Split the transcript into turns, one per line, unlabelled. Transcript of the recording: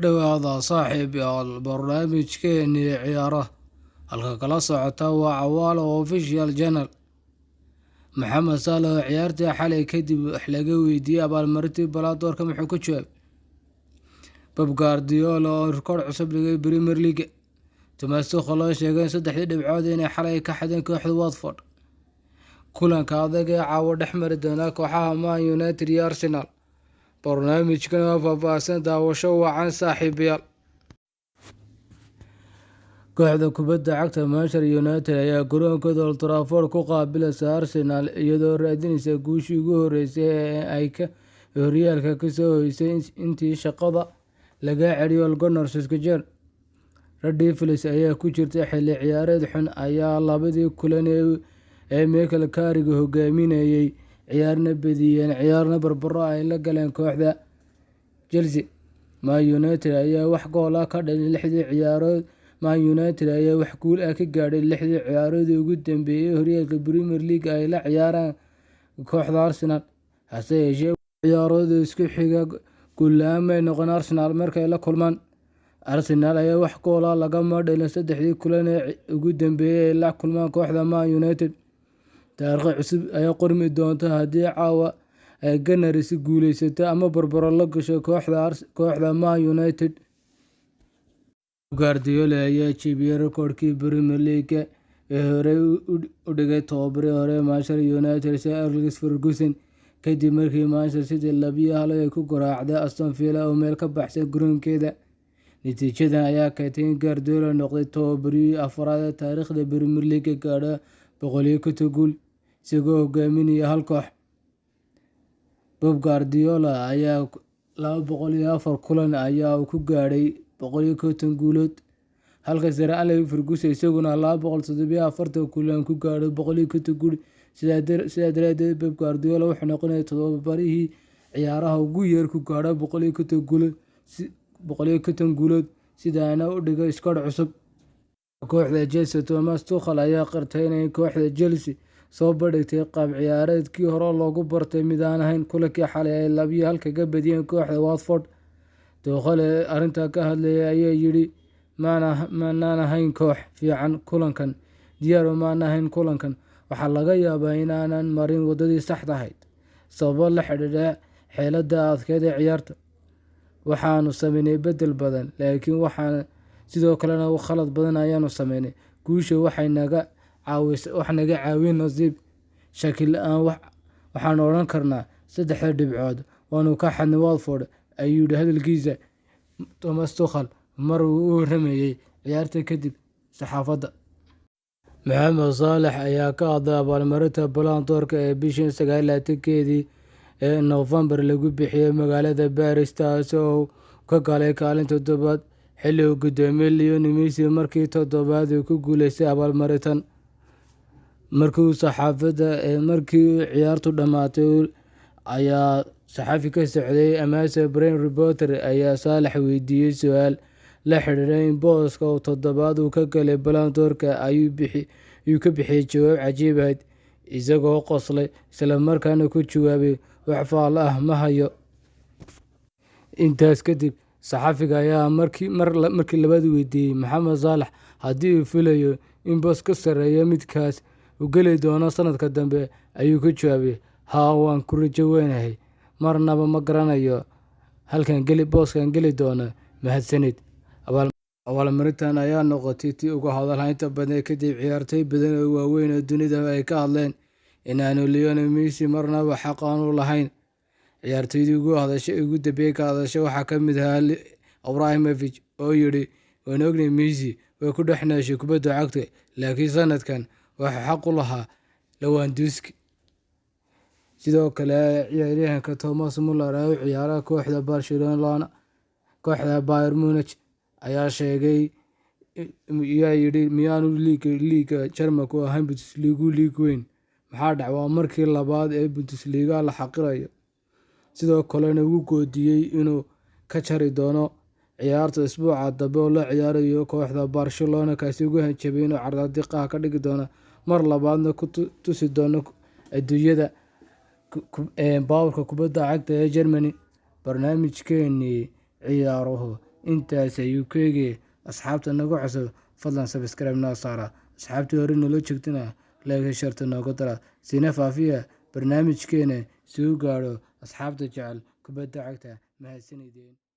dhawaada saaxiibayaal barnaamijkeennii ciyaaraha halka kala socota waa Cawaale Official Channel. Maxamed Salah oo ciyaartii xalay kadib wax laga weydiiyay abaalmarintii Ballon d'Or-ka muxuu ku jawaabay? Pep Guardiola oo rikoodh cusub dhigay Premier League. Thomas Tuchel oo sheegay in 3 dhibcood inay xalay ka xadeen kooxda Watford. Kulanka adag ee caawa dhex mari doona kooxaha Man United iyo Arsenal. barnaamijkan waa faahfaahsan daawasho wacan saaxiibayaal. kooxda kubadda cagta Manchester United ayaa garoonkooda Old Trafford ku qaabilaysa Arsenal iyadoo raadinaysa guushii ugu horeysay ee ay horyaalka ka soo hoysay intii shaqada laga celiyay Ole Gunnar Solskjaer. Red Devils ayaa ku jirta xilli ciyaareed xun ayaa labadii kulan ee Michael Carrick hogaaminayay ciyaarna badiyeen ciyaarna barbaro ay la galeen kooxda Chelsea. Man United ayaa wax gool ah ka dhalin 6 ciyaarood. Man United ayaa wax guul ah ka gaadhay 6 ciyaarood ugu dambeeyay horyaalka Premier League ay la ciyaaraan kooxda Arsenal. Hase yeeshee ciyaarood isku xiga guul la'aan ay noqon Arsenal markay la kulmaan. Arsenal ayaa wax gool ah lagama dhalin 3 kulan ee ugu dambeeyay ay la kulmaan kooxda Man United. taariikh cusub ayaa qormi doonta haddii caawa ay Gunners guuleysato ama barbaro la gasho kooxda Man United. Guardiola ayaa jebiyay rikoodhkii Premier League ee hore u dhigay tababarihii hore ee Manchester United Sir Alex Ferguson kadib markii Manchester City 2-1 ay ku garaacday Aston Villa oo meel ka baxsan garoonkeeda. Natiijadan ayaa keentay in Guardiola noqday tababarihii afraad ee taariikhda Premier League gaadha 150 guul isagoo hogaaminaya hal koox. Pep Guardiola ayaa 204 kulan ayaa ku gaadhay 150 guulood halka Sir Alex Ferguson isaguna 247 kulan ku gaadhay 150 guul. sidaa daraadeed Pep Guardiola wuxuu noqonayaa tababarihii ciyaaraha ugu yar ku gaadha 150 guulood sidaana u dhigay iskoodh cusub. Kooxda Chelsea Thomas Tuchel ayaa qirtay inay kooxda Chelsea soo bandhigtay qaab ciyaareedkii hore loogu bartay mid aan ahayn kulankii xalay ay 2-1 kaga badiyeen kooxda Watford. Tuchel ee arrintaa ka hadlayay ayaa yidhi maanaan ahayn koox fiican kulankan, diyaar maan ahayn kulankan. Waxaa laga yaabaa inaanan marin wadadii saxda ahayd sababo la xidhiidha xeeladda adkeyd ee ciyaarta. Waxaanu sameynay bedel badan laakiin waxaan sidoo kalena khalad badan ayaanu sameynay. Guusha waxay naga caawin nasiib shaki la'aan waxaan odhan karnaa 3 dhibcood waanu ka xadnay Watford ayuu yidhi hadalkiisa Thomas Tuchel mar uu u waramayay ciyaarta kadib saxaafadda. Maxamed Salah ayaa ka hadlay abaalmarinta Ballon d'Or-ka ee bishii 29 ee November lagu bixiyay magaalada Paris taas oo ka galay kaalinta 7 xilli uu gudoomiyay Lionel Messi markii 7aad uu ku guuleystay abaalmarintan. Markii ciyaartu dhamaatay ayaa saxafi ka socday Amazon Prime Reporter ayaa Salah weydiiyay su'aal la xiriirta in booska 7aad uu ka galay Ballon d'Or-ka ayuu ka bixiyay jawaab cajiib ahayd isagoo qoslay isla markaana ku jawaabay wax faal ah ma hayo. Intaas kadib saxafiga ayaa markii labaad weydiiyay Maxamed Salah haddii uu filayo in boos ka sarreeya midkaas uu geli doono sanadka dambe ayuu ku jawaabay haa waan ku rajo weynahay marnaba ma garanayo booskan geli doono mahadsanid. abaalmarintan ayaa noqotay tii ugu hadalhaynta badneed kadib ciyaartoy badan oo waaweyn oo dunida ay ka hadleen inaanu Lionel Messi marnaba xaq aanu lahayn. ciyaartoydii ugu dambeeyay ka hadashay waxaa ka mid ahaa Ibrahimovic oo yidhi waan ognay Messi way ku dhex nooshay kubadda cagta laakiin sanadkan waxaa xaq u lahaa Lewandowski. sidoo kale ciyaaryahanka Thomas Muller oo ciyaara kooxda Bayern Munich ayaa yidhi miyaanu liiga Jarmalku ahayn Bundesliga liig weyn maxaa dhacay waa markii labaad ee Bundesliga la xaqirayo. sidoo kalena wuu goodiyey inuu ka jari doono ciyaarta isbuuca dambe oo la ciyaarayo kooxda Barcelona kaasi ugu hanjabay inuu cardaadiqa ka dhigi doono mar labaadna ku tusi doono adduunyada baawrka kubadda cagta ee Germany. barnaamijkeennii ciyaaruhu intaas ayuu ka eegayay asxaabta nagu cusub fadlan sabscribe noo saara asxaabtii hore nala joogtana like sharta noogu dara sina faafiya barnaamijkeena si uu gaadho asxaabta jecel kubadda cagta mahadsanideen.